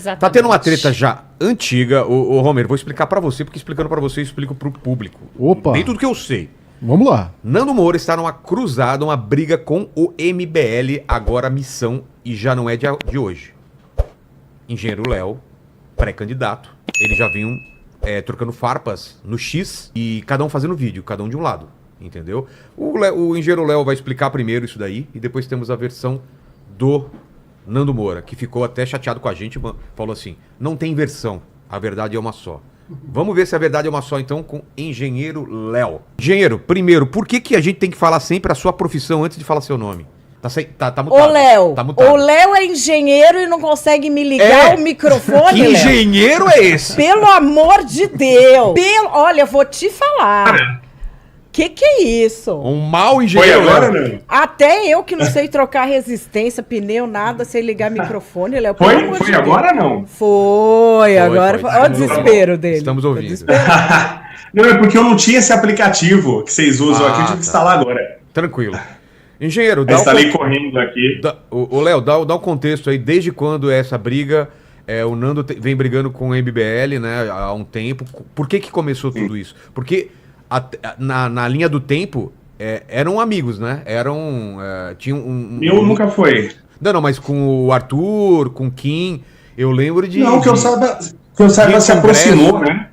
Exatamente. Tá tendo uma treta já antiga. O Romer, vou explicar pra você, porque explicando pra você, eu explico pro público. Opa. Dentro do que eu sei. Vamos lá. Nando Moura está numa cruzada, uma briga com o MBL, agora a missão, e já não é de hoje. Engenheiro Léo, pré-candidato, eles já vinham trocando farpas no X e cada um fazendo vídeo, cada um de um lado, entendeu? O Engenheiro Léo vai explicar primeiro isso daí e depois temos a versão do Nando Moura, que ficou até chateado com a gente, falou assim, não tem versão, a verdade é uma só. Vamos ver se a verdade é uma só, então, com Engenheiro Léo. Engenheiro, primeiro, por que a gente tem que falar sempre a sua profissão antes de falar seu nome? Tá mutado. Ô, Léo, tá mutado. o Léo é engenheiro e não consegue me ligar o microfone, Que Léo. engenheiro é esse? Pelo amor de Deus. Olha, eu vou te falar. Que é isso? Um mau engenheiro. Foi agora, Léo. né? Até eu que não sei trocar resistência, pneu, nada, sei ligar microfone, Léo. Foi, pelo amor foi de agora Deus. não? Foi, agora foi. foi. Olha o desespero dele. Estamos ouvindo. Desespero. Não, é porque eu não tinha esse aplicativo que vocês usam aqui, eu tive que instalar agora. Tranquilo. Engenheiro, Eu instalei correndo aqui. O Léo, dá o contexto aí, desde quando é essa briga, o Nando vem brigando com o MBL, né, há um tempo. Por que começou tudo isso? Porque na linha do tempo, eram amigos, né? Tinham Eu nunca fui. Não, mas com o Arthur, com o Kim, eu lembro de... Não, que eu saiba se aproximou, né?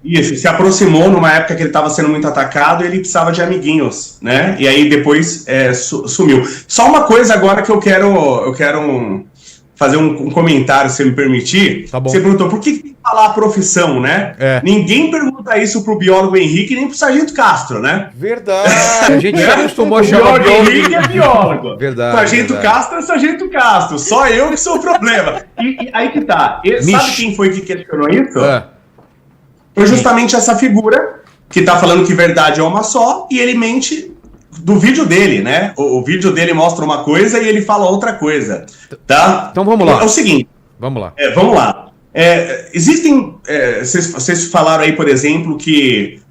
Isso, se aproximou numa época que ele estava sendo muito atacado e ele precisava de amiguinhos, né? E aí depois sumiu. Só uma coisa agora que eu quero fazer um comentário, se me permitir. Tá bom. Você perguntou por que tem que falar a profissão, né? Ninguém pergunta isso pro biólogo Henrique nem pro Sargento Castro, né? Verdade. A gente já acostumou a O chamar biólogo Henrique é biólogo. Verdade. Sargento verdade. Castro é Sargento Castro. Só eu que sou o problema. E aí que tá. Sabe quem foi que questionou isso? Foi justamente essa figura que tá falando que verdade é uma só e ele mente do vídeo dele, né? O vídeo dele mostra uma coisa e ele fala outra coisa, tá? Então vamos lá. É o seguinte. Vamos lá. Vamos lá. Existem... vocês falaram aí, por exemplo, que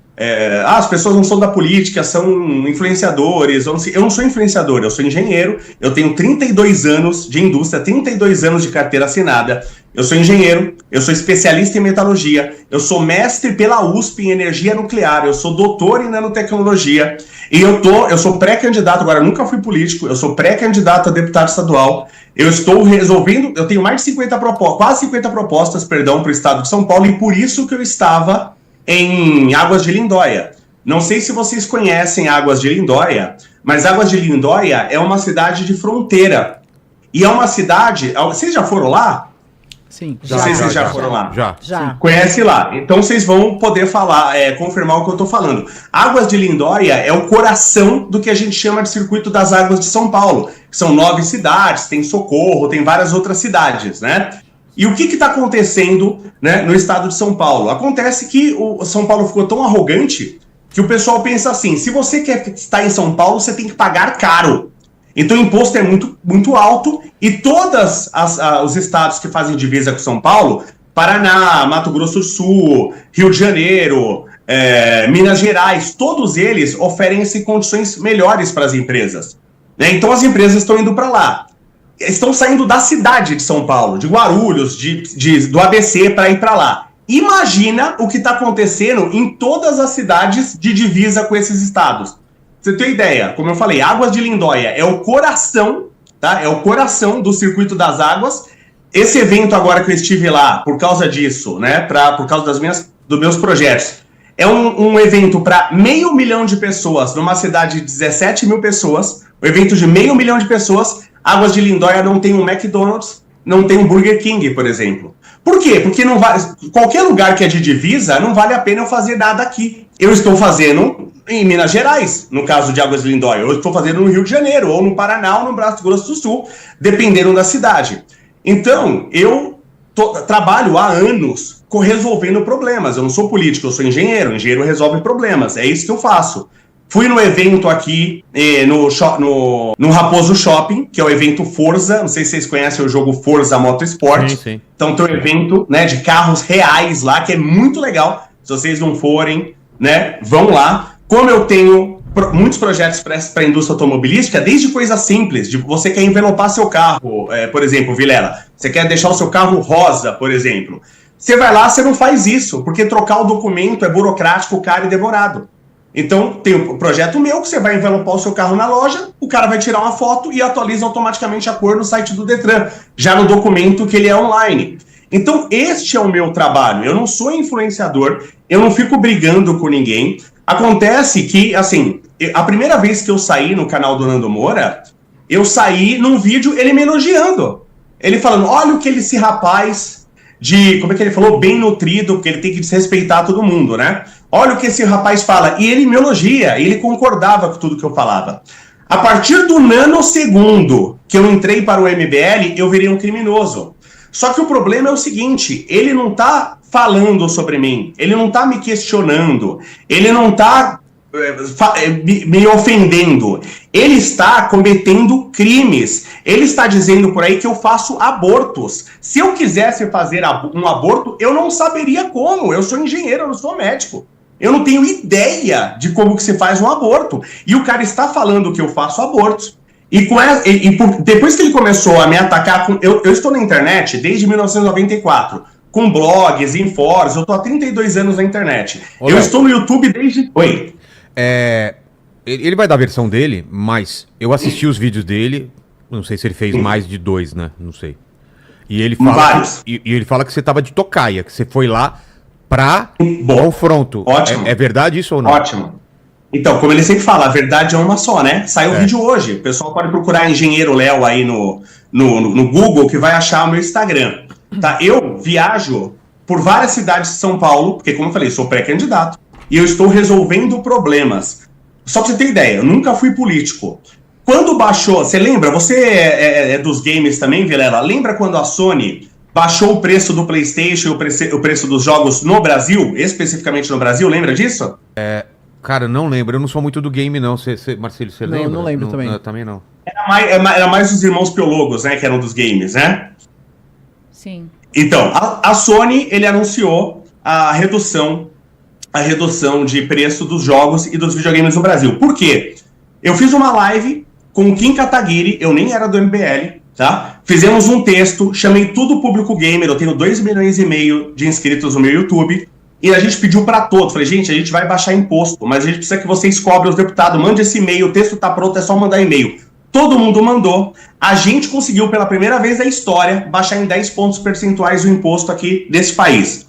as pessoas não são da política, são influenciadores. Eu não sou influenciador, eu sou engenheiro. Eu tenho 32 anos de indústria, 32 anos de carteira assinada. Eu sou engenheiro, eu sou especialista em metalurgia, eu sou mestre pela USP em energia nuclear, eu sou doutor em nanotecnologia e eu sou pré-candidato, agora eu nunca fui político, eu sou pré-candidato a deputado estadual. Eu estou resolvendo, eu tenho mais de 50 propostas, quase 50 propostas, para o estado de São Paulo, e por isso que eu estava em Águas de Lindóia. Não sei se vocês conhecem Águas de Lindóia, mas Águas de Lindóia é uma cidade de fronteira. E é uma cidade... Vocês já foram lá? Sim. Não sei se vocês já foram lá. Já. Conhece lá. Então vocês vão poder falar, confirmar o que eu estou falando. Águas de Lindóia é o coração do que a gente chama de Circuito das Águas de São Paulo. São 9 cidades, tem Socorro, tem várias outras cidades, né? E o que está acontecendo, né, no estado de São Paulo? Acontece que o São Paulo ficou tão arrogante que o pessoal pensa assim, se você quer estar em São Paulo, você tem que pagar caro. Então o imposto é muito, muito alto e todos os estados que fazem divisa com São Paulo, Paraná, Mato Grosso do Sul, Rio de Janeiro, Minas Gerais, todos eles oferecem condições melhores para as empresas, né? Então as empresas estão indo para lá. Estão saindo da cidade de São Paulo, de Guarulhos, do ABC para ir para lá. Imagina o que está acontecendo em todas as cidades de divisa com esses estados. Você tem ideia, como eu falei, Águas de Lindóia é o coração, tá? É o coração do Circuito das Águas. Esse evento agora que eu estive lá, por causa disso, né? Por causa dos meus projetos, é um evento para 500 mil de pessoas, numa cidade de 17 mil pessoas, um evento de 500 mil de pessoas. Águas de Lindóia não tem um McDonald's, não tem um Burger King, por exemplo. Por quê? Porque não vale, qualquer lugar que é de divisa, não vale a pena eu fazer nada aqui. Eu estou fazendo em Minas Gerais, no caso de Águas de Lindóia. Eu estou fazendo no Rio de Janeiro, ou no Paraná, ou no Mato Grosso do Sul, dependendo da cidade. Então, eu trabalho há anos resolvendo problemas. Eu não sou político, eu sou engenheiro. Engenheiro resolve problemas, é isso que eu faço. Fui no evento aqui, no Raposo Shopping, que é o evento Forza. Não sei se vocês conhecem o jogo Forza Motorsport. Sim. Então tem um evento, né, de carros reais lá, que é muito legal. Se vocês não forem, né, vão lá. Como eu tenho muitos projetos para a indústria automobilística, desde coisas simples, de você quer envelopar seu carro, por exemplo, Vilela, você quer deixar o seu carro rosa, por exemplo. Você vai lá, você não faz isso, porque trocar o documento é burocrático, caro e demorado. Então, tem um projeto meu que você vai envelopar o seu carro na loja, o cara vai tirar uma foto e atualiza automaticamente a cor no site do Detran, já no documento que ele é online. Então, este é o meu trabalho. Eu não sou influenciador, eu não fico brigando com ninguém. Acontece que, assim, a primeira vez que eu saí no canal do Nando Moura, eu saí num vídeo ele me elogiando. Ele falando, olha o que esse rapaz como é que ele falou? Bem nutrido, porque ele tem que desrespeitar todo mundo, né? Olha o que esse rapaz fala. E ele me elogia, ele concordava com tudo que eu falava. A partir do nanosegundo que eu entrei para o MBL, eu virei um criminoso. Só que o problema é o seguinte, ele não tá falando sobre mim, ele não tá me questionando, ele não tá me ofendendo, ele está cometendo crimes, ele está dizendo por aí que eu faço abortos. Se eu quisesse fazer um aborto, eu não saberia como, eu sou engenheiro, eu não sou médico. Eu não tenho ideia de como que se faz um aborto. E o cara está falando que eu faço abortos. Depois que ele começou a me atacar, eu estou na internet desde 1994, com blogs, em fóruns, eu estou há 32 anos na internet. Olá. Eu estou no YouTube desde... Oi. Ele vai dar a versão dele, mas eu assisti os vídeos dele, não sei se ele fez mais de 2, né? Não sei. E ele fala, ele fala que você estava de tocaia, que você foi lá para confronto. Ótimo. É verdade isso ou não? Ótimo. Então, como ele sempre fala, a verdade é uma só, né? Saiu o vídeo hoje. O pessoal pode procurar Engenheiro Léo aí no Google, que vai achar o meu Instagram. Tá? Eu viajo por várias cidades de São Paulo, porque, como eu falei, sou pré-candidato, e eu estou resolvendo problemas. Só pra você ter ideia, eu nunca fui político. Quando baixou... Você lembra? Você é dos games também, Vilela? Lembra quando a Sony baixou o preço do PlayStation e o preço dos jogos no Brasil? Especificamente no Brasil, lembra disso? Cara, não lembro. Eu não sou muito do game, não. Marcelo, você lembra? Não lembro também. Também não. Era mais os irmãos Piologos, né? Que eram dos games, né? Sim. Então, a Sony, ele anunciou a redução de preço dos jogos e dos videogames no Brasil. Por quê? Eu fiz uma live com o Kim Kataguiri, eu nem era do MBL, tá? Fizemos um texto, chamei todo o público gamer, eu tenho 2,5 milhões de inscritos no meu YouTube, e a gente pediu para todos, falei, gente, a gente vai baixar imposto, mas a gente precisa que vocês cobrem os deputados, mande esse e-mail, o texto tá pronto, é só mandar e-mail. Todo mundo mandou, a gente conseguiu pela primeira vez da história baixar em 10 pontos percentuais o imposto aqui desse país.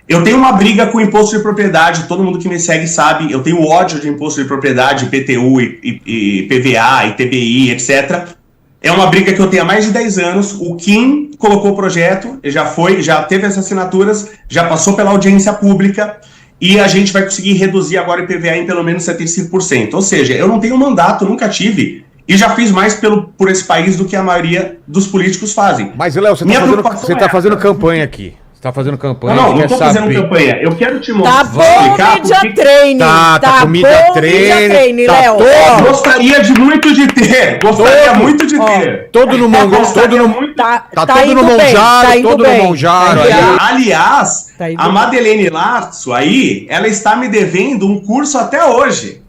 Eu tenho uma briga com o imposto de propriedade, todo mundo que me segue sabe, eu tenho ódio de imposto de propriedade, IPTU, e PVA, ITBI, etc. É uma briga que eu tenho há mais de 10 anos, o Kim colocou o projeto, já teve as assinaturas, já passou pela audiência pública, e a gente vai conseguir reduzir agora o IPVA em pelo menos 75%. Ou seja, eu não tenho mandato, nunca tive, e já fiz mais por esse país do que a maioria dos políticos fazem. Mas, Léo, você tá fazendo campanha aqui. Tá fazendo campanha. Não tô fazendo campanha. Eu quero te mostrar. Tá bom, Media Training. Tá Media Training, Léo. Gostaria muito de ter. Todo no Monjaro. Tá todo no Monjaro. Aliás, a Madeleine Lasso aí, ela está me devendo um curso até hoje.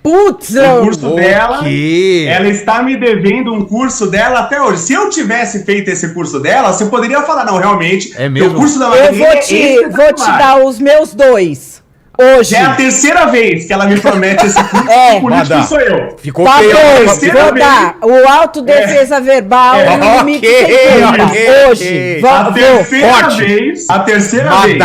Putz, o curso dela, ela está me devendo um curso dela até hoje. Se eu tivesse feito esse curso dela, você poderia falar, não, realmente, é mesmo? O curso da eu vou te dar os meus 2 hoje. É a terceira vez que ela me promete esse curso, o político sou eu. Ficou tá feio. Vou dar o autodefesa verbal e o limite sem culpa. Hoje. A terceira vez.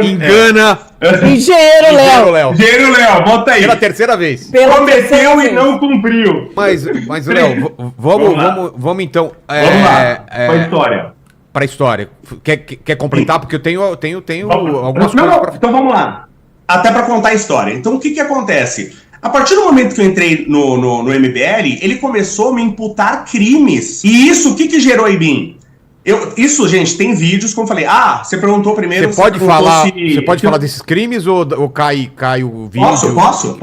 Engana. Engenheiro Léo, bota aí. Pela terceira vez. Prometeu e não cumpriu. Mas Léo, vamos então. Vamos lá, pra história. Pra história. Quer completar? Porque eu tenho algumas coisas pra... Então vamos lá. Até pra contar a história. Então o que acontece? A partir do momento que eu entrei no MBL, ele começou a me imputar crimes. E isso, o que gerou em mim? Isso, gente, tem vídeos, como eu falei. Você perguntou primeiro... Você pode falar desses crimes ou cai o vídeo? Posso?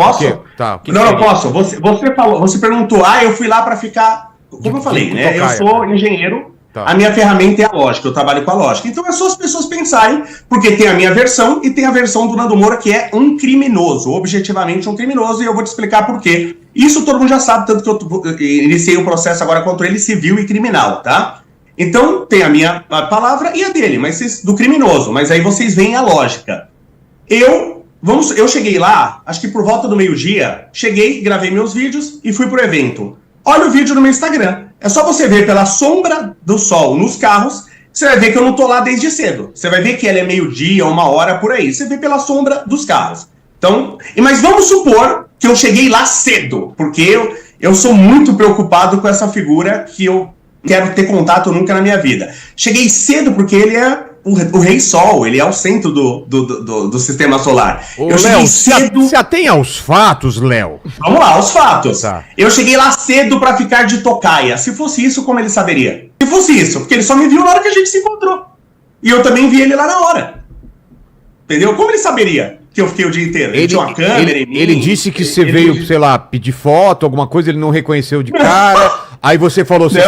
Tá, não, posso. Você perguntou, eu fui lá pra ficar... Como eu falei, né? Eu sou engenheiro, Tá. A minha ferramenta é a lógica, eu trabalho com a lógica. Então é só as pessoas pensarem, porque tem a minha versão e tem a versão do Nando Moura, que é um criminoso, objetivamente um criminoso, e eu vou te explicar por quê. Isso todo mundo já sabe, tanto que eu iniciei o processo agora contra ele civil e criminal, tá? Então tem a minha palavra e a dele, mas do criminoso, mas aí vocês veem a lógica. Eu cheguei lá, acho que por volta do meio-dia, cheguei, gravei meus vídeos e fui pro evento. Olha o vídeo no meu Instagram. É só você ver pela sombra do sol nos carros, você vai ver que eu não tô lá desde cedo. Você vai ver que ela é meio-dia, 1h por aí. Você vê pela sombra dos carros. Então, mas vamos supor que eu cheguei lá cedo, porque eu sou muito preocupado com essa figura que eu quero ter contato nunca na minha vida. Cheguei cedo porque ele é o Rei Sol, ele é o centro do sistema solar. Ô, eu cheguei Léo, cedo... se atém aos fatos, Léo. Vamos lá, os fatos. Tá. Eu cheguei lá cedo pra ficar de tocaia. Se fosse isso, como ele saberia? Se fosse isso, porque ele só me viu na hora que a gente se encontrou. E eu também vi ele lá na hora. Entendeu? Como ele saberia que eu fiquei o dia inteiro? Ele tinha uma câmera em mim. Ele disse que você veio, sei lá, pedir foto, alguma coisa, ele não reconheceu de cara. Aí você falou, você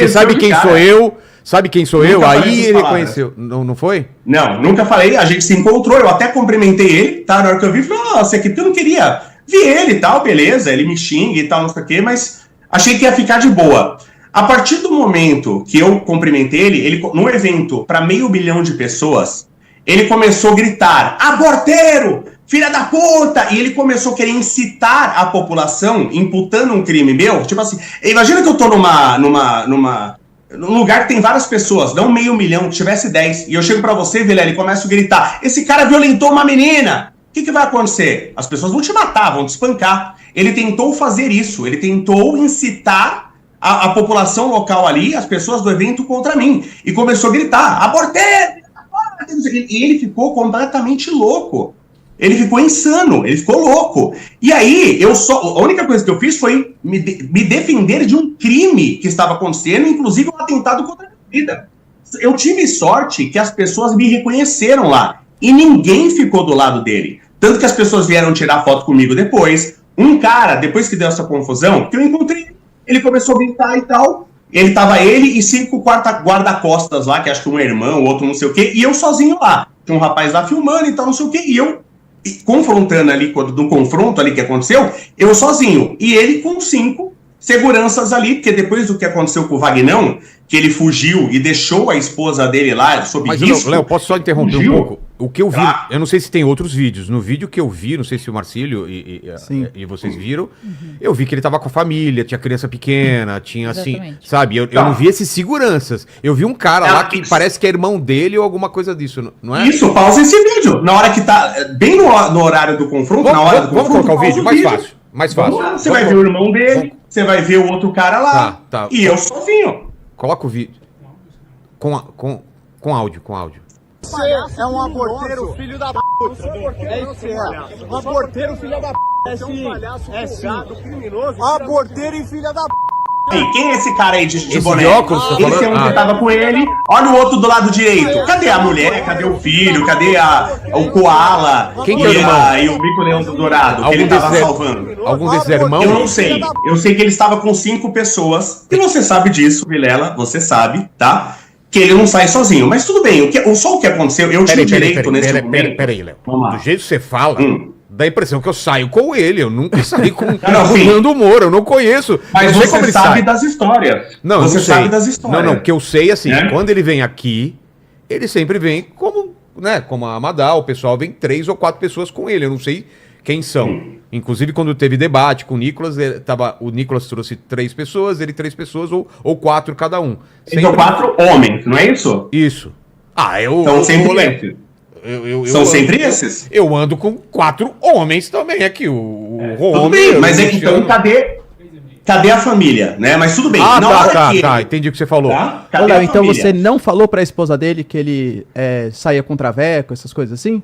sabe quem sou eu? Sabe quem sou eu? Aí ele reconheceu. Não foi? Não, nunca falei. A gente se encontrou, eu até cumprimentei ele, tá? Na hora que eu vi, falei, nossa, aqui, porque eu não queria. Vi ele e tal, beleza, ele me xinga e tal, não sei o quê, mas achei que ia ficar de boa. A partir do momento que eu cumprimentei ele no evento para 500 mil de pessoas, ele começou a gritar, aborteiro, filha da puta! E ele começou a querer incitar a população, imputando um crime meu. Tipo assim, imagina que eu tô num lugar que tem várias pessoas, não 500 mil, que tivesse 10, e eu chego pra você, Vilela, e começo a gritar, esse cara violentou uma menina! O que vai acontecer? As pessoas vão te matar, vão te espancar. Ele tentou fazer isso, ele tentou incitar a população local ali, as pessoas do evento contra mim, e começou a gritar, aborteiro! E ele ficou completamente louco. Ele ficou insano, ele ficou louco. E aí, a única coisa que eu fiz foi me defender de um crime que estava acontecendo, inclusive um atentado contra a minha vida. Eu tive sorte que as pessoas me reconheceram lá. E ninguém ficou do lado dele. Tanto que as pessoas vieram tirar foto comigo depois. Um cara, depois que deu essa confusão, que eu encontrei, ele começou a gritar e tal. Ele e 5 guarda-costas lá, que acho que um é irmão, o outro não sei o quê, e eu sozinho lá. Tinha um rapaz lá filmando e tal, não sei o quê, e eu confrontando ali, do confronto ali que aconteceu, eu sozinho. E ele com 5 seguranças ali, porque depois do que aconteceu com o Vagnão, que ele fugiu e deixou a esposa dele lá sob risco... Mas, Léo, posso só interromper um pouco? O que eu vi, eu não sei se tem outros vídeos, no vídeo que eu vi, não sei se o Marcílio e vocês viram, eu vi que ele tava com a família, tinha criança pequena, tinha assim, sabe? Eu não vi esses seguranças, eu vi um cara lá que parece que é irmão dele ou alguma coisa disso, não é? Isso, pausa esse vídeo, na hora que tá, bem no horário do confronto, vamos colocar o vídeo, mais fácil. Você vai ver o irmão dele, você vai ver o outro cara lá, e eu sozinho. Coloca o vídeo, com áudio. Você é um aborteiro, filho da puta. É isso que é. Um aborteiro, filho da puta. É sim. É sim. Aborteiro e filha da puta. E quem é esse cara aí de boné? Óculos, esse é um que tava com ele. Olha o outro do lado direito. Cadê a mulher? Cadê o filho? Cadê o koala? Quem que é o irmão? E o bico leão do dourado, que ele tava salvando. Algum desses irmãos? Eu não sei. Eu sei que ele estava com 5 pessoas. E você sabe disso, Vilela. Você sabe, tá? Que ele não sai sozinho. Mas tudo bem, só o que aconteceu, eu tive direito nesse momento. Peraí, Léo. Do jeito que você fala, dá a impressão que eu saio com ele. Eu nunca saí com o Nando Moura, eu não conheço. Mas você sabe das histórias. Não, você sabe das histórias. Não, que eu sei assim, quando ele vem aqui, ele sempre vem como a Amadá, o pessoal vem 3 ou 4 pessoas com ele. Eu não sei quem são. Inclusive, quando teve debate com o Nicolas, o Nicolas trouxe 3 pessoas, ele 3 pessoas ou 4 cada um. Então 4 homens, não é isso? Isso. São sempre esses. São sempre esses? Eu ando com 4 homens também aqui. Tudo bem, mas então cadê a família, né? Mas tudo bem. Entendi o que você falou. Léo, então você não falou pra esposa dele que ele saía com traveco, essas coisas assim?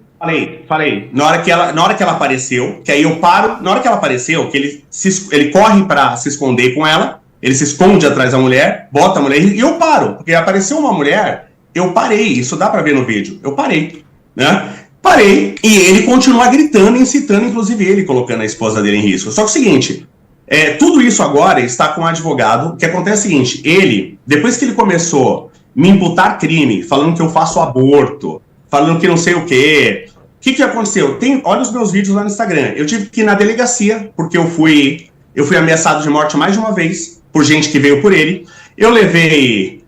Falei. Na hora que ela apareceu, que aí eu paro, na hora que ela apareceu, que ele corre pra se esconder com ela, ele se esconde atrás da mulher, bota a mulher e eu paro. Porque apareceu uma mulher, eu parei, isso dá pra ver no vídeo. Eu parei, né? Parei e ele continua gritando, incitando, inclusive ele, colocando a esposa dele em risco. Só que é o seguinte... tudo isso agora está com o advogado. O que acontece é o seguinte, ele depois que ele começou a me imputar crime, falando que eu faço aborto, falando que não sei o quê, o que aconteceu? Olha os meus vídeos lá no Instagram. Eu tive que ir na delegacia, porque eu fui ameaçado de morte mais de uma vez, por gente que veio por ele. Eu levei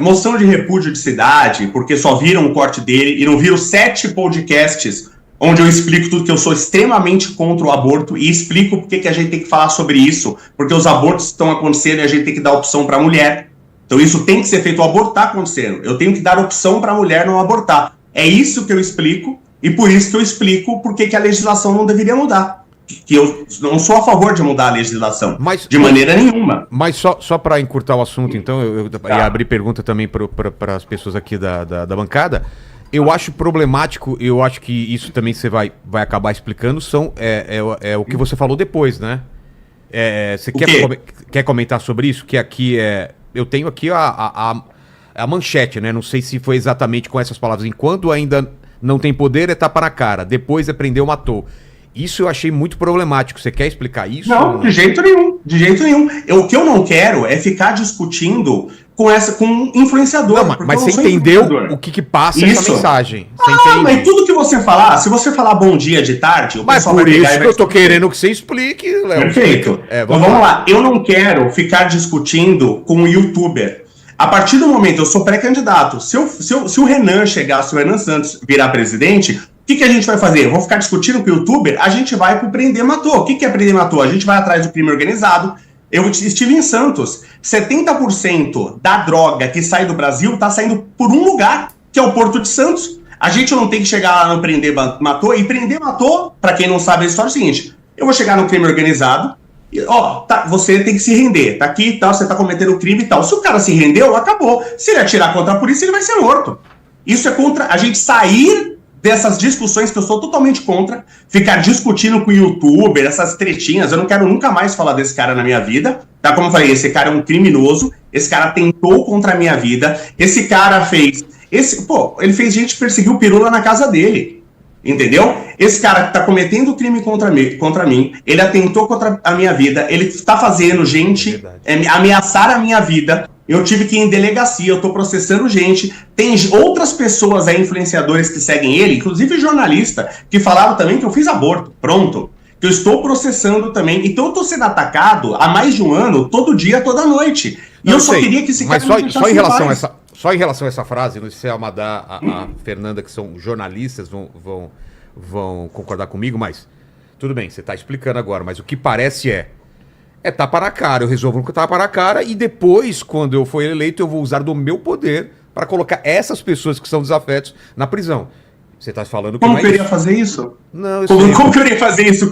moção de repúdio de cidade, porque só viram o corte dele, e não viram 7 podcasts onde eu explico tudo, que eu sou extremamente contra o aborto, e explico por que a gente tem que falar sobre isso, porque os abortos estão acontecendo e a gente tem que dar opção para a mulher. Então isso tem que ser feito, o aborto está acontecendo. Eu tenho que dar opção para a mulher não abortar. É isso que eu explico, e por isso que eu explico por que a legislação não deveria mudar. Que eu não sou a favor de mudar a legislação, de maneira nenhuma. Mas só para encurtar o assunto, então, eu ia abrir pergunta também para as pessoas aqui da bancada. Eu acho problemático, eu acho que isso também você vai acabar explicando, o que você falou depois, né? Você quer comentar sobre isso? Que aqui eu tenho aqui a manchete, né? Não sei se foi exatamente com essas palavras. Enquanto ainda não tem poder, é tapa na cara. Depois é prendeu, matou. Isso eu achei muito problemático. Você quer explicar isso? Não, de jeito nenhum. De jeito nenhum. O que eu não quero é ficar discutindo com um influenciador. Não, mas você entendeu o que passa essa mensagem. Mas tudo que você falar, se você falar bom dia de tarde, o pessoal vai pegar. Mas por isso que eu tô querendo que você explique, Léo. Perfeito. Então vamos lá. Eu não quero ficar discutindo com um youtuber. A partir do momento, eu sou pré-candidato. Se o Renan chegar, se o Renan Santos virar presidente, o que a gente vai fazer? Eu vou ficar discutindo com o youtuber? A gente vai pro prender matou. O que é prender matou? A gente vai atrás do crime organizado. Eu estive em Santos. 70% da droga que sai do Brasil tá saindo por um lugar, que é o Porto de Santos. A gente não tem que chegar lá no prender matou. E prender matou, para quem não sabe a história, é o seguinte: eu vou chegar no crime organizado, e, você tem que se render. Tá aqui e tal, você tá cometendo crime e tal. Se o cara se rendeu, acabou. Se ele atirar contra a polícia, ele vai ser morto. Isso é contra a gente sair dessas discussões, que eu sou totalmente contra, ficar discutindo com o youtuber, essas tretinhas. Eu não quero nunca mais falar desse cara na minha vida, tá? Como eu falei, esse cara é um criminoso, esse cara tentou contra a minha vida, esse cara ele fez gente perseguir o Pirula na casa dele, entendeu? Esse cara que tá cometendo crime contra mim, ele atentou contra a minha vida, ele tá fazendo gente ameaçar a minha vida. Eu tive que ir em delegacia, eu tô processando gente. Tem outras pessoas aí, influenciadores que seguem ele, inclusive jornalista, que falaram também que eu fiz aborto. Pronto. Que eu estou processando também. Então eu tô sendo atacado há mais de um ano, todo dia, toda noite. E eu só queria que esse cara me deixasse em paz. Só em relação a essa frase, não sei se a Amadá, a Fernanda, que são jornalistas, vão concordar comigo, mas tudo bem, você tá explicando agora, mas o que parece é tapa na cara. Eu resolvo com tapa na cara e depois, quando eu for eleito, eu vou usar do meu poder para colocar essas pessoas que são desafetos na prisão. Você tá falando que como que eu iria fazer isso? Não, como que eu iria fazer isso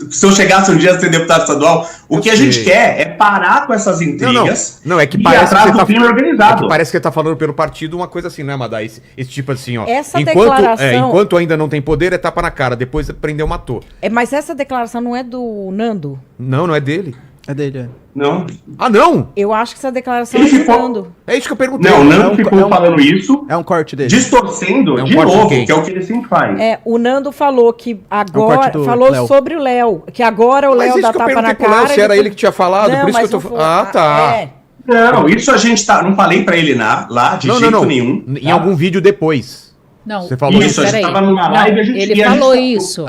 se eu chegasse um dia a ser deputado estadual? O que a gente quer é parar com essas intrigas. Não, é que parece que do crime organizado. É que parece que ele tá falando pelo partido uma coisa assim, né, Amadá? Esse tipo assim, ó. Essa declaração... enquanto ainda não tem poder, é tapa na cara. Depois prendeu, matou. Mas essa declaração não é do Nando? Não é dele. É dele, Não. Ah, não? Eu acho que essa declaração é do Nando. É isso que eu perguntei. Não, o Nando ficou falando isso. É um corte dele. Distorcendo de novo, que é o que ele sempre faz. O Nando falou que agora... falou sobre o Léo. Que agora o Léo dá tapa na cara. Se era ele que tinha falado, por isso que eu tô falando. Ah, tá. Não, isso a gente tá... Não falei pra ele lá, de jeito nenhum. Em algum vídeo depois. Não, você falou isso, a gente tava numa live, ele falou isso.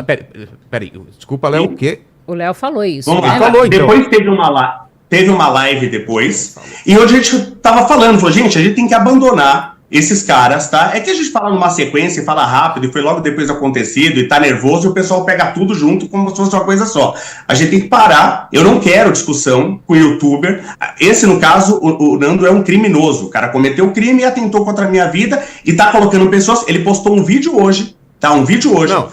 Peraí, desculpa, Léo, o quê? O Léo falou isso. Vamos lá. Falou, então. Depois teve uma live depois, e onde a gente tava falando, gente, a gente tem que abandonar esses caras, tá? É que a gente fala numa sequência e fala rápido, e foi logo depois do acontecido, e tá nervoso, e o pessoal pega tudo junto como se fosse uma coisa só. A gente tem que parar. Eu não quero discussão com o youtuber. Esse, no caso, o Nando é um criminoso. O cara cometeu crime e atentou contra a minha vida, e tá colocando pessoas... Ele postou um vídeo hoje, tá? Um vídeo hoje. Não.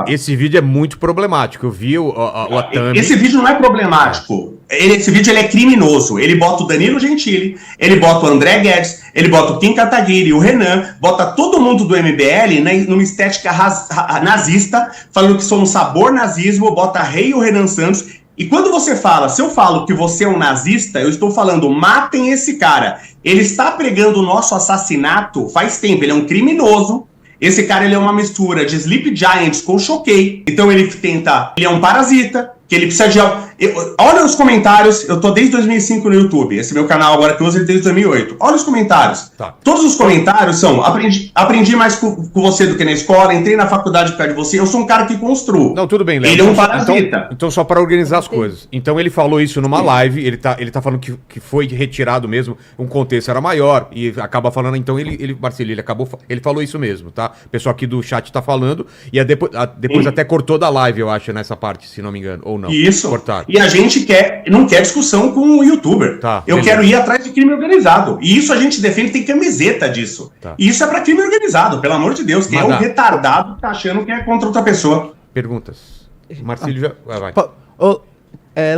Esse vídeo é muito problemático. Eu vi o thumb. Esse vídeo não é problemático. Esse vídeo ele é criminoso. Ele bota o Danilo Gentili, ele bota o André Guedes, ele bota o Kim Kataguiri, o Renan, bota todo mundo do MBL numa estética nazista, falando que somos sabor nazismo, bota Rei e o Renan Santos. E quando você fala, se eu falo que você é um nazista, eu estou falando, matem esse cara. Ele está pregando o nosso assassinato faz tempo, ele é um criminoso. Esse cara, ele é uma mistura de Sleep Giants com Choquei. Então ele é um parasita, que ele precisa de... Olha os comentários, eu tô desde 2005 no YouTube, esse meu canal agora que eu uso ele desde 2008. Olha os comentários. Tá. Todos os comentários são, aprendi mais com você do que na escola, entrei na faculdade por causa de você, eu sou um cara que construo. Não, tudo bem, Léo. Ele é um parasita. Então só para organizar as coisas. Então ele falou isso numa live, ele tá falando que foi retirado mesmo, um contexto era maior, e acaba falando, então Marcelo, ele falou isso mesmo, tá? O pessoal aqui do chat tá falando, e depois até cortou da live, eu acho, nessa parte, se não me engano, ou não. Isso. Cortaram. E a gente não quer discussão com o youtuber. Tá, eu quero ir atrás de crime organizado. E isso a gente defende, tem camiseta disso. Tá. E isso é pra crime organizado, pelo amor de Deus. Quem é o retardado que tá achando que é contra outra pessoa. Perguntas. Marcelo já... Vai.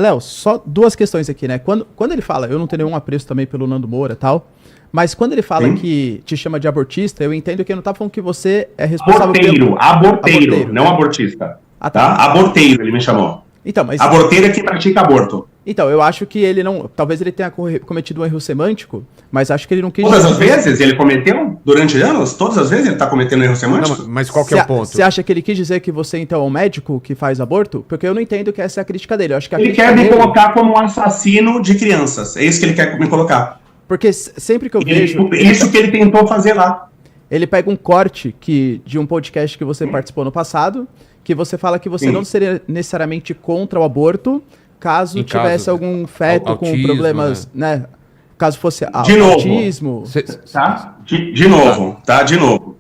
Léo, só duas questões aqui, né? Quando ele fala, eu não tenho nenhum apreço também pelo Nando Moura e tal, mas quando ele fala que te chama de abortista, eu entendo que ele não tá falando que você é responsável Aborteiro, não abortista. Ah, tá. Aborteiro, ele me chamou. Então, mas... Aborteiro é quem pratica aborto. Então, eu acho que ele não... Talvez ele tenha cometido um erro semântico, mas acho que ele não quis... Todas as vezes ele cometeu? Durante anos? Todas as vezes ele tá cometendo erro semântico? Não, mas qual que é o ponto? Você acha que ele quis dizer que você, então, é um médico que faz aborto? Porque eu não entendo que essa é a crítica dele. Eu acho que ele quer me colocar como um assassino de crianças. É isso que ele quer me colocar. Porque sempre que eu vejo... Isso que ele tentou fazer lá. Ele pega um corte de um podcast que você participou no passado, que você fala que você não seria necessariamente contra o aborto, caso tivesse algum feto autismo, com problemas, né? Caso fosse autismo. Tá? De novo.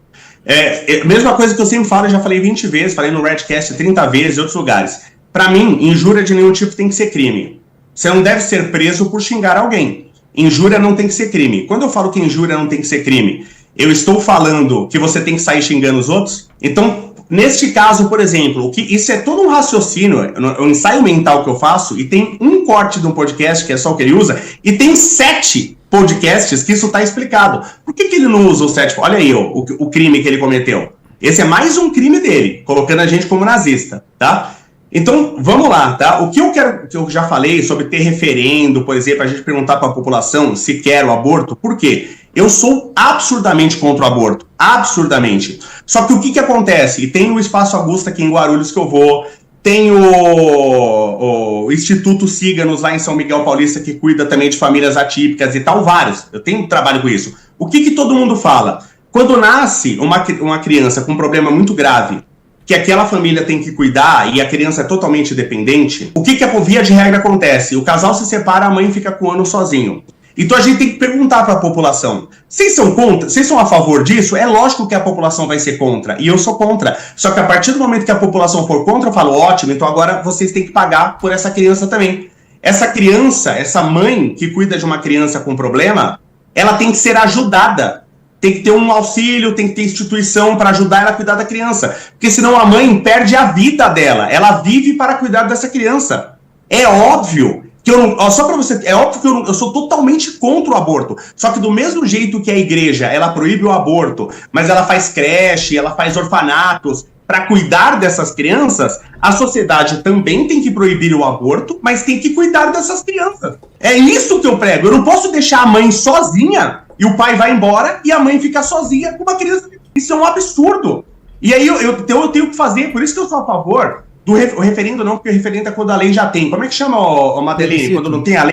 Mesma coisa que eu sempre falo, eu já falei 20 vezes, falei no Redcast 30 vezes, em outros lugares. Pra mim, injúria de nenhum tipo tem que ser crime. Você não deve ser preso por xingar alguém. Injúria não tem que ser crime. Quando eu falo que injúria não tem que ser crime, eu estou falando que você tem que sair xingando os outros? Então, neste caso, por exemplo, isso é todo um raciocínio, um ensaio mental que eu faço, e tem um corte de um podcast, que é só o que ele usa, e tem 7 podcasts que isso está explicado. Por que ele não usa os 7? Olha aí o crime que ele cometeu. Esse é mais um crime dele, colocando a gente como nazista, tá? Então, vamos lá, tá? O que eu quero, que eu já falei sobre ter referendo, por exemplo, a gente perguntar para a população se quer o aborto, por quê? Eu sou absurdamente contra o aborto, absurdamente. Só que o que acontece? E tem o Espaço Augusta aqui em Guarulhos que eu vou, tem o Instituto Síganos lá em São Miguel Paulista que cuida também de famílias atípicas e tal, vários. Eu tenho trabalho com isso. O que todo mundo fala? Quando nasce uma criança com um problema muito grave, que aquela família tem que cuidar e a criança é totalmente dependente, o que a via de regra acontece? O casal se separa, a mãe fica com o ano sozinho. Então a gente tem que perguntar para a população, vocês são contra? Vocês são a favor disso? É lógico que a população vai ser contra, e eu sou contra. Só que a partir do momento que a população for contra, eu falo, ótimo, então agora vocês têm que pagar por essa criança também. Essa criança, essa mãe que cuida de uma criança com problema, ela tem que ser ajudada. Tem que ter um auxílio, tem que ter instituição para ajudar ela a cuidar da criança. Porque senão a mãe perde a vida dela. Ela vive para cuidar dessa criança. É óbvio que eu não... Só para você... É óbvio que eu sou totalmente contra o aborto. Só que do mesmo jeito que a igreja, ela proíbe o aborto, mas ela faz creche, ela faz orfanatos para cuidar dessas crianças, a sociedade também tem que proibir o aborto, mas tem que cuidar dessas crianças. É isso que eu prego. Eu não posso deixar a mãe sozinha e o pai vai embora e a mãe fica sozinha com uma criança. Isso é um absurdo. E aí eu tenho que fazer, por isso que eu sou a favor do referendo, não, porque o referendo é quando a lei já tem. Como é que chama, Madeline? Quando não tem a lei,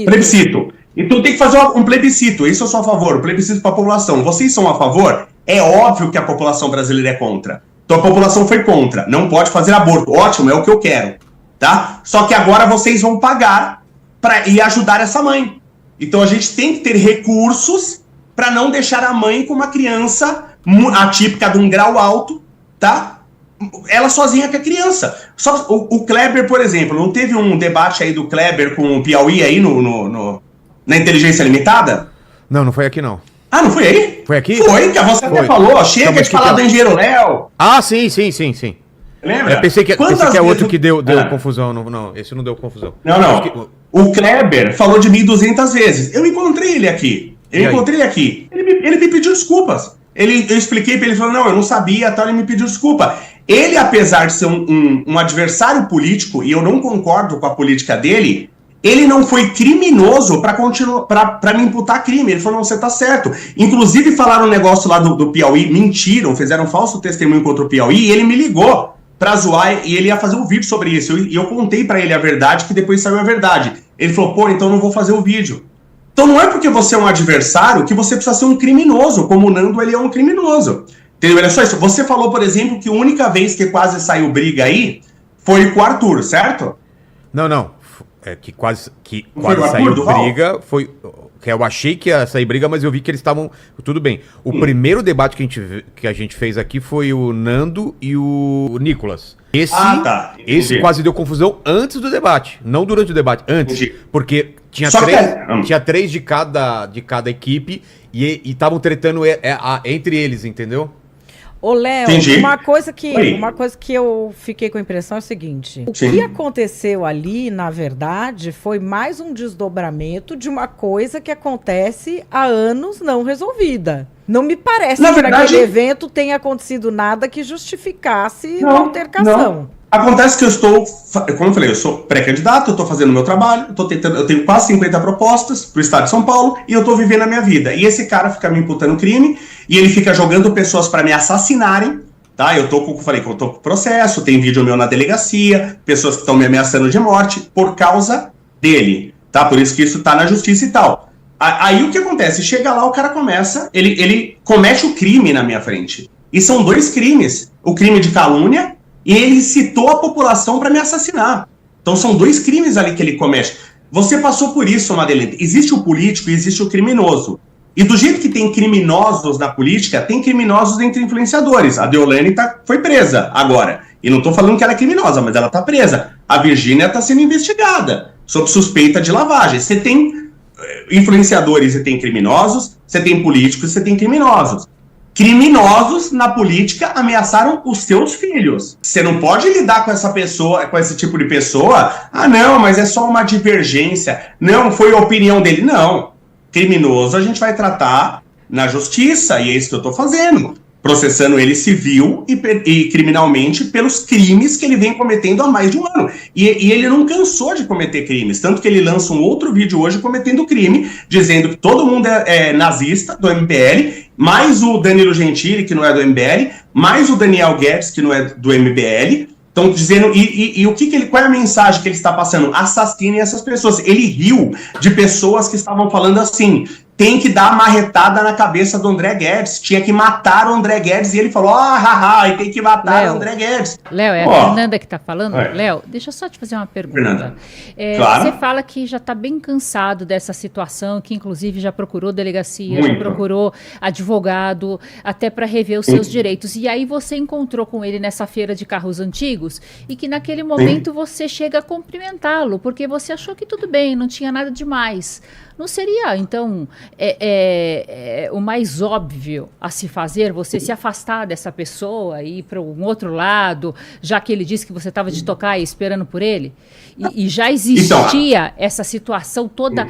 plebiscito. Então tem que fazer um plebiscito, isso eu sou a favor, um plebiscito para a população. Vocês são a favor? É óbvio que a população brasileira é contra. Então a população foi contra, não pode fazer aborto. Ótimo, é o que eu quero, tá? Só que agora vocês vão pagar para ir ajudar essa mãe. Então a gente tem que ter recursos para não deixar a mãe com uma criança atípica de um grau alto, tá? Ela sozinha com a criança. Só o Kleber, por exemplo, não teve um debate aí do Kleber com o Piauí aí na Inteligência Limitada? Não foi aqui não. Ah, não foi aí? Foi aqui? Foi, que você até falou. Chega de falar do Engenheiro Léo. Ah, sim. Lembra? Eu pensei que é outro que deu confusão. Não, esse não deu confusão. Não. O Kleber falou de mim 200 vezes. Eu encontrei ele aqui. Ele me pediu desculpas. Eu expliquei pra ele, falou, não, eu não sabia, tal, ele me pediu desculpa. Ele, apesar de ser um adversário político, e eu não concordo com a política dele, ele não foi criminoso para me imputar crime. Ele falou, não, você tá certo. Inclusive falaram um negócio lá do Piauí, mentiram, fizeram um falso testemunho contra o Piauí, e ele me ligou pra zoar e ele ia fazer um vídeo sobre isso. E eu contei pra ele a verdade, que depois saiu a verdade. Ele falou, pô, então eu não vou fazer o vídeo. Então não é porque você é um adversário que você precisa ser um criminoso, como o Nando, ele é um criminoso. Entendeu? Olha só isso. Você falou, por exemplo, que a única vez que quase saiu briga aí foi com o Arthur, certo? Não. É que quase saiu briga, foi... Que eu achei que ia sair briga, mas eu vi que eles estavam... Tudo bem. O primeiro debate que a gente fez aqui foi o Nando e o Nicolas. Esse quase deu confusão antes do debate. Não durante o debate, antes. Entendi. Porque tinha três de cada equipe e estavam tretando entre eles, entendeu? Ô, Léo, uma coisa que eu fiquei com a impressão é o seguinte. O que aconteceu ali, na verdade, foi mais um desdobramento de uma coisa que acontece há anos não resolvida. Não me parece que naquele evento tenha acontecido nada que justificasse uma altercação. Não. Acontece que eu estou, como eu falei, eu sou pré-candidato, eu estou fazendo o meu trabalho, eu tenho quase 50 propostas para o estado de São Paulo e eu estou vivendo a minha vida. E esse cara fica me imputando crime e ele fica jogando pessoas para me assassinarem, tá? Eu tô com processo, tem vídeo meu na delegacia, pessoas que estão me ameaçando de morte por causa dele, tá? Por isso que isso tá na justiça e tal. Aí o que acontece? Chega lá, o cara começa, ele comete o crime na minha frente. E são 2 crimes. O crime de calúnia e ele citou a população para me assassinar. Então são 2 crimes ali que ele comete. Você passou por isso, Madeleine. Existe o político e existe o criminoso. E do jeito que tem criminosos na política, tem criminosos entre influenciadores. A Deolane foi presa agora. E não estou falando que ela é criminosa, mas ela está presa. A Virgínia está sendo investigada sob suspeita de lavagem. Você tem influenciadores e tem criminosos, você tem políticos e você tem criminosos. Criminosos na política ameaçaram os seus filhos. Você não pode lidar com essa pessoa, com esse tipo de pessoa. Ah, não, mas é só uma divergência. Não, foi a opinião dele. Não. Criminoso a gente vai tratar na justiça, e é isso que eu estou fazendo. Processando ele civil e criminalmente pelos crimes que ele vem cometendo há mais de um ano. E ele não cansou de cometer crimes, tanto que ele lança um outro vídeo hoje cometendo crime, dizendo que todo mundo é nazista do MBL, mais o Danilo Gentili, que não é do MBL, mais o Daniel Guedes, que não é do MBL. Estão dizendo, qual é a mensagem que ele está passando? Assassinem essas pessoas. Ele riu de pessoas que estavam falando assim, tem que dar marretada na cabeça do André Guedes, tinha que matar o André Guedes, e ele falou, e tem que matar o André Guedes. Léo, é a Fernanda que está falando? Léo, deixa eu só te fazer uma pergunta. Claro. Você fala que já está bem cansado dessa situação, que inclusive já procurou delegacia, já procurou advogado, até para rever os seus direitos. E aí você encontrou com ele nessa feira de carros antigos, e que naquele momento você chega a cumprimentá-lo, porque você achou que tudo bem, não tinha nada demais. Não seria, então, o mais óbvio a se fazer, você se afastar dessa pessoa e ir para um outro lado, já que ele disse que você estava de tocaia esperando por ele? E já existia essa situação toda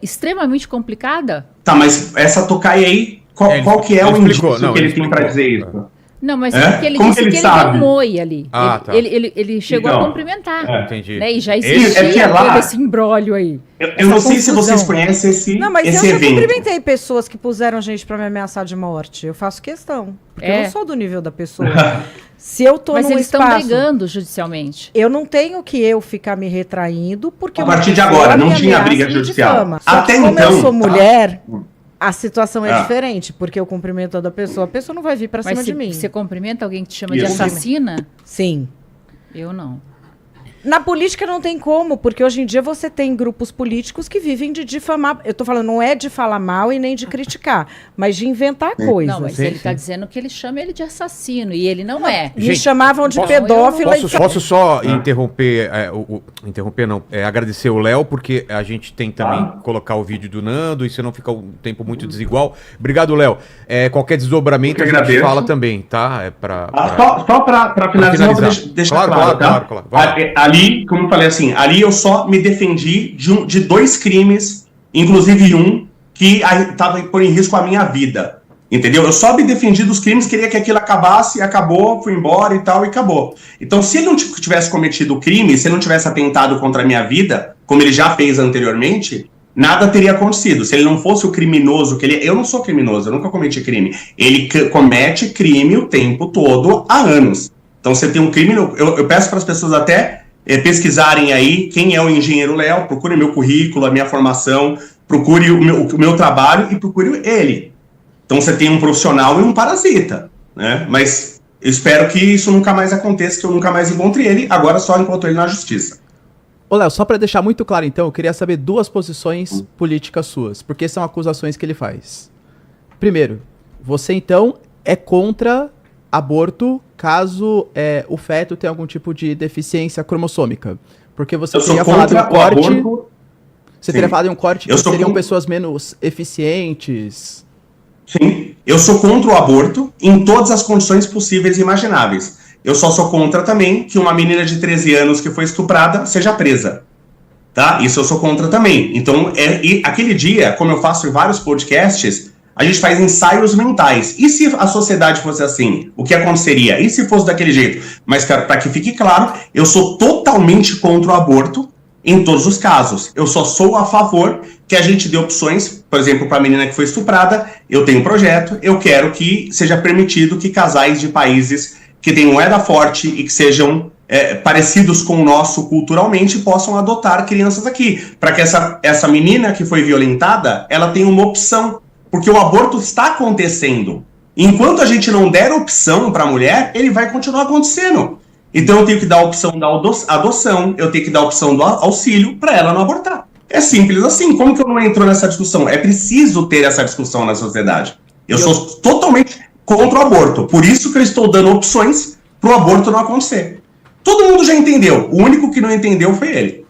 extremamente complicada? Tá, mas essa tocaia aí, qual que é o indício que ele tem para dizer isso? Não, mas porque ele disse que ele deu um oi ali. Tá. Ele chegou a cumprimentar. Entendi. Né? E já existia todo esse imbróglio aí. Eu não sei se vocês conhecem esse evento. Não, mas eu já cumprimentei pessoas que puseram gente pra me ameaçar de morte. Eu faço questão. Porque eu não sou do nível da pessoa. Se eu tô mas num eles espaço, estão brigando judicialmente. Eu não tenho que ficar me retraindo, porque... A partir de agora, não tinha briga judicial. Até então... Como eu sou mulher... A situação é diferente, porque eu cumprimento a pessoa não vai vir pra cima de mim. Você cumprimenta alguém que te chama de assassina? Sim. Eu não. Na política não tem como, porque hoje em dia você tem grupos políticos que vivem de difamar. Eu tô falando, não é de falar mal e nem de criticar, mas de inventar coisas. Não, mas ele tá dizendo que ele chama ele de assassino, e ele não é. Me chamavam de pedófilo. Posso só interromper, agradecer o Léo, porque a gente tem também colocar o vídeo do Nando, e senão fica um tempo muito desigual. Obrigado, Léo. Qualquer desdobramento a gente fala também, tá? Só para finalizar, deixar claro, tá? Ali, como eu falei assim, ali eu só me defendi de 2 crimes, inclusive um que estava por em risco a minha vida, entendeu? Eu só me defendi dos crimes, queria que aquilo acabasse, acabou, fui embora e tal, e acabou. Então, se ele não tivesse cometido o crime, se ele não tivesse atentado contra a minha vida, como ele já fez anteriormente, nada teria acontecido. Se ele não fosse o criminoso que ele... Eu não sou criminoso, eu nunca cometi crime. Ele comete crime o tempo todo, há anos. Então você tem um crime, eu peço para as pessoas até pesquisarem aí quem é o engenheiro Léo, procure meu currículo, a minha formação, procure o meu trabalho e procure ele. Então você tem um profissional e um parasita, né? Mas eu espero que isso nunca mais aconteça, que eu nunca mais encontre ele, agora só encontro ele na justiça. Ô Léo, só para deixar muito claro então, eu queria saber 2 posições políticas suas, porque são acusações que ele faz. Primeiro, você então é contra aborto caso o feto tenha algum tipo de deficiência cromossômica. Porque você teria falado em um corte. Aborto. Você teria falado em um corte que seriam pessoas menos eficientes. Sim, eu sou contra o aborto em todas as condições possíveis e imagináveis. Eu só sou contra também que uma menina de 13 anos que foi estuprada seja presa. Tá? Isso eu sou contra também. Então, e aquele dia, como eu faço em vários podcasts, a gente faz ensaios mentais. E se a sociedade fosse assim? O que aconteceria? E se fosse daquele jeito? Mas, para que fique claro, eu sou totalmente contra o aborto em todos os casos. Eu só sou a favor que a gente dê opções, por exemplo, para a menina que foi estuprada, eu tenho um projeto, eu quero que seja permitido que casais de países que tenham moeda forte e que sejam parecidos com o nosso culturalmente possam adotar crianças aqui, para que essa menina que foi violentada, ela tenha uma opção. Porque o aborto está acontecendo. Enquanto a gente não der opção para a mulher, ele vai continuar acontecendo. Então eu tenho que dar a opção da adoção, eu tenho que dar a opção do auxílio para ela não abortar. É simples assim. Como que eu não entro nessa discussão? É preciso ter essa discussão na sociedade. Eu sou totalmente contra o aborto. Por isso que eu estou dando opções para o aborto não acontecer. Todo mundo já entendeu. O único que não entendeu foi ele.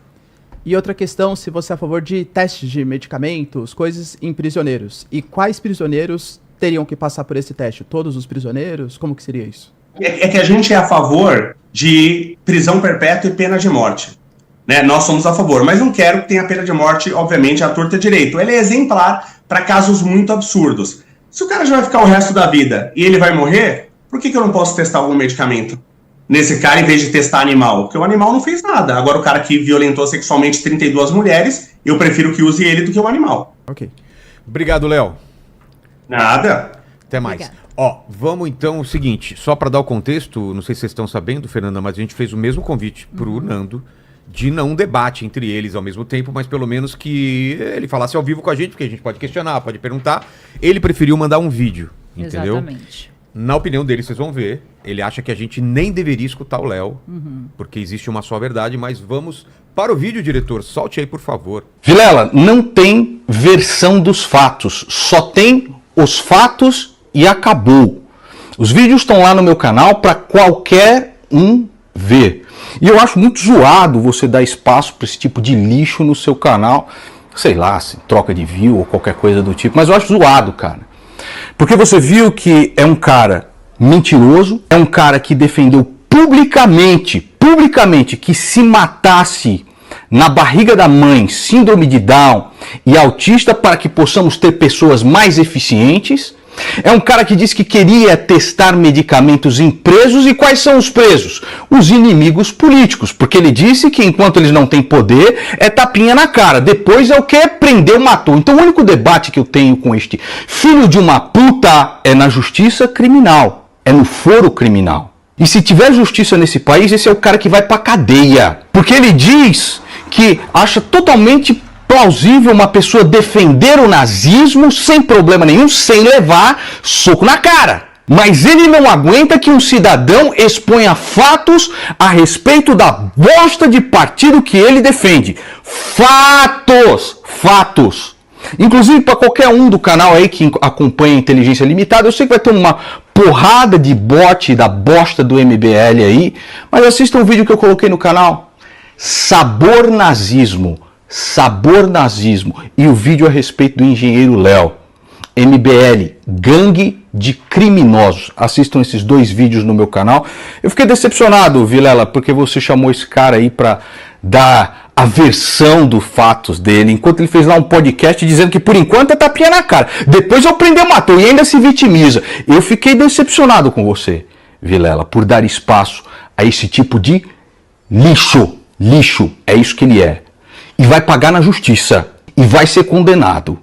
E outra questão, se você é a favor de testes de medicamentos, coisas em prisioneiros. E quais prisioneiros teriam que passar por esse teste? Todos os prisioneiros? Como que seria isso? É que a gente é a favor de prisão perpétua e pena de morte. Né? Nós somos a favor, mas não quero que tenha pena de morte, obviamente, à torta direito. Ele é exemplar para casos muito absurdos. Se o cara já vai ficar o resto da vida e ele vai morrer, por que eu não posso testar algum medicamento nesse cara, em vez de testar animal? Porque o animal não fez nada. Agora o cara que violentou sexualmente 32 mulheres, eu prefiro que use ele do que o animal. Ok. Obrigado, Léo. Nada. Até mais. Ó, vamos então o seguinte, só para dar o contexto, não sei se vocês estão sabendo, Fernanda, mas a gente fez o mesmo convite pro Nando de não debate entre eles ao mesmo tempo, mas pelo menos que ele falasse ao vivo com a gente, porque a gente pode questionar, pode perguntar. Ele preferiu mandar um vídeo, entendeu? Exatamente. Na opinião dele, vocês vão ver, ele acha que a gente nem deveria escutar o Léo, porque existe uma só verdade, mas vamos para o vídeo, diretor. Solte aí, por favor. Vilela, não tem versão dos fatos, só tem os fatos e acabou. Os vídeos estão lá no meu canal para qualquer um ver. E eu acho muito zoado você dar espaço para esse tipo de lixo no seu canal, sei lá, se troca de view ou qualquer coisa do tipo, mas eu acho zoado, cara. Porque você viu que é um cara mentiroso, é um cara que defendeu publicamente que se matasse na barriga da mãe, síndrome de Down e autista para que possamos ter pessoas mais eficientes. É um cara que disse que queria testar medicamentos em presos. E quais são os presos? Os inimigos políticos. Porque ele disse que enquanto eles não têm poder, é tapinha na cara. Depois é o que? Prendeu, matou. Então o único debate que eu tenho com este filho de uma puta é na justiça criminal. É no foro criminal. E se tiver justiça nesse país, esse é o cara que vai pra cadeia. Porque ele diz que acha totalmente plausível uma pessoa defender o nazismo sem problema nenhum, sem levar soco na cara. Mas ele não aguenta que um cidadão exponha fatos a respeito da bosta de partido que ele defende. Fatos! Fatos! Inclusive para qualquer um do canal aí que acompanha a Inteligência Limitada, eu sei que vai ter uma porrada de bot da bosta do MBL aí, mas assista um vídeo que eu coloquei no canal. Sabor nazismo. Sabor nazismo. E o vídeo a respeito do engenheiro Léo. MBL, gangue de criminosos. Assistam esses 2 vídeos no meu canal. Eu fiquei decepcionado, Vilela, porque você chamou esse cara aí pra dar a versão dos fatos dele, enquanto ele fez lá um podcast dizendo que por enquanto é tapinha na cara. Depois eu prendeu, matou e ainda se vitimiza. Eu fiquei decepcionado com você, Vilela, por dar espaço a esse tipo de lixo. Lixo, é isso que ele é. E vai pagar na justiça. E vai ser condenado.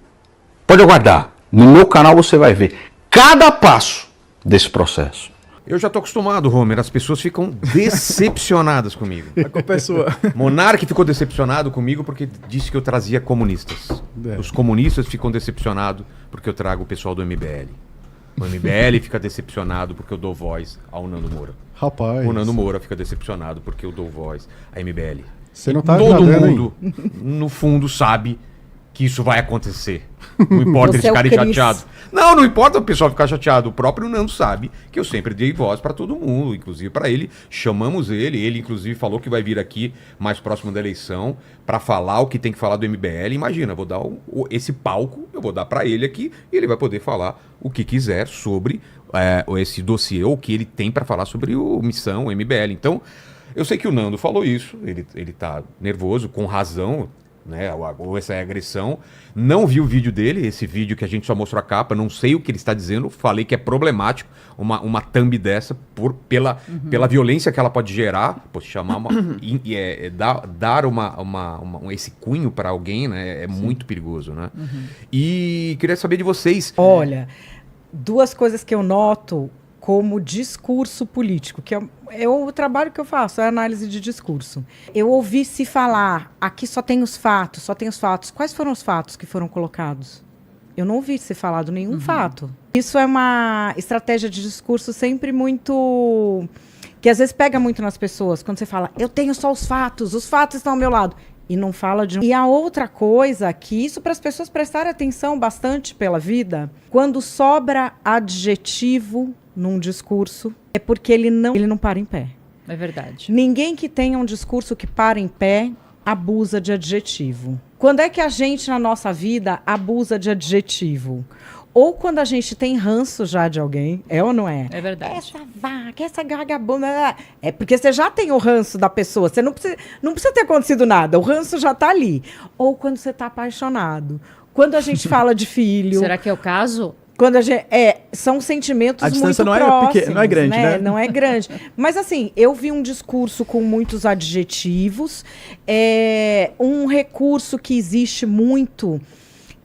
Pode aguardar. No meu canal você vai ver cada passo desse processo. Eu já tô acostumado, Homer. As pessoas ficam decepcionadas comigo. A culpa é sua. Monark ficou decepcionado comigo porque disse que eu trazia comunistas. Os comunistas ficam decepcionados porque eu trago o pessoal do MBL. O MBL fica decepcionado porque eu dou voz ao Nando Moura. Rapaz. O Nando Moura fica decepcionado porque eu dou voz à MBL. Você não tá Todo mundo, no fundo, sabe que isso vai acontecer. Não importa eles ficarem chateados. Não importa o pessoal ficar chateado. O próprio Nando sabe que eu sempre dei voz para todo mundo, inclusive para ele. Chamamos ele. Ele, inclusive, falou que vai vir aqui mais próximo da eleição para falar o que tem que falar do MBL. Imagina, vou dar esse palco, eu vou dar para ele aqui e ele vai poder falar o que quiser sobre esse dossiê, ou o que ele tem para falar sobre o Missão, o MBL. Então, eu sei que o Nando falou isso. Ele tá nervoso, com razão. Né, ou essa agressão. Não vi o vídeo dele, esse vídeo que a gente só mostrou a capa, não sei o que ele está dizendo, falei que é problemático uma thumb dessa pela violência que ela pode gerar, chamar dar esse cunho para alguém, né, é muito perigoso, né? E queria saber de vocês. Olha, duas coisas que eu noto como discurso político, que é o trabalho que eu faço, é a análise de discurso. Eu ouvi se falar, aqui só tem os fatos. Quais foram os fatos que foram colocados? Eu não ouvi se falado nenhum fato. Isso é uma estratégia de discurso sempre muito... que às vezes pega muito nas pessoas, quando você fala, eu tenho só os fatos estão ao meu lado. E não fala de... E a outra coisa, que isso para as pessoas prestarem atenção bastante pela vida, quando sobra adjetivo num discurso, é porque ele não para em pé. É verdade. Ninguém que tenha um discurso que para em pé abusa de adjetivo. Quando é que a gente, na nossa vida, abusa de adjetivo? Ou quando a gente tem ranço já de alguém, é ou não é? É verdade. Essa vaca, essa vagabunda... É porque você já tem o ranço da pessoa, você não precisa ter acontecido nada, o ranço já tá ali. Ou quando você tá apaixonado. Quando a gente fala de filho... Será que é o caso? Quando são sentimentos muito próximos. A distância não é grande, né? Não é grande. Mas assim, eu vi um discurso com muitos adjetivos, um recurso que existe muito,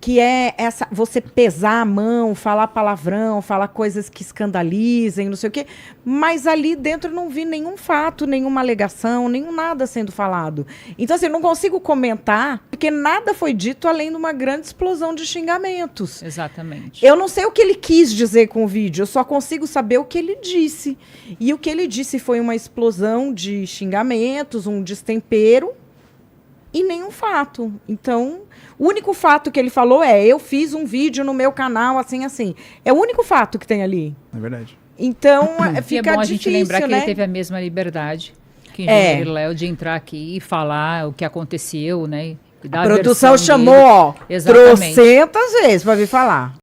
que é você pesar a mão, falar palavrão, falar coisas que escandalizem, não sei o quê. Mas ali dentro eu não vi nenhum fato, nenhuma alegação, nenhum nada sendo falado. Então, assim, eu não consigo comentar, porque nada foi dito além de uma grande explosão de xingamentos. Exatamente. Eu não sei o que ele quis dizer com o vídeo, eu só consigo saber o que ele disse. E o que ele disse foi uma explosão de xingamentos, um destempero, e nenhum fato. Então, o único fato que ele falou eu fiz um vídeo no meu canal, assim, assim. É o único fato que tem ali. É verdade. Então, fica é bom difícil, a gente lembrar que né? ele teve a mesma liberdade que Engenheiro Léo de entrar aqui e falar o que aconteceu, né? A produção chamou, trocentas vezes para vir falar.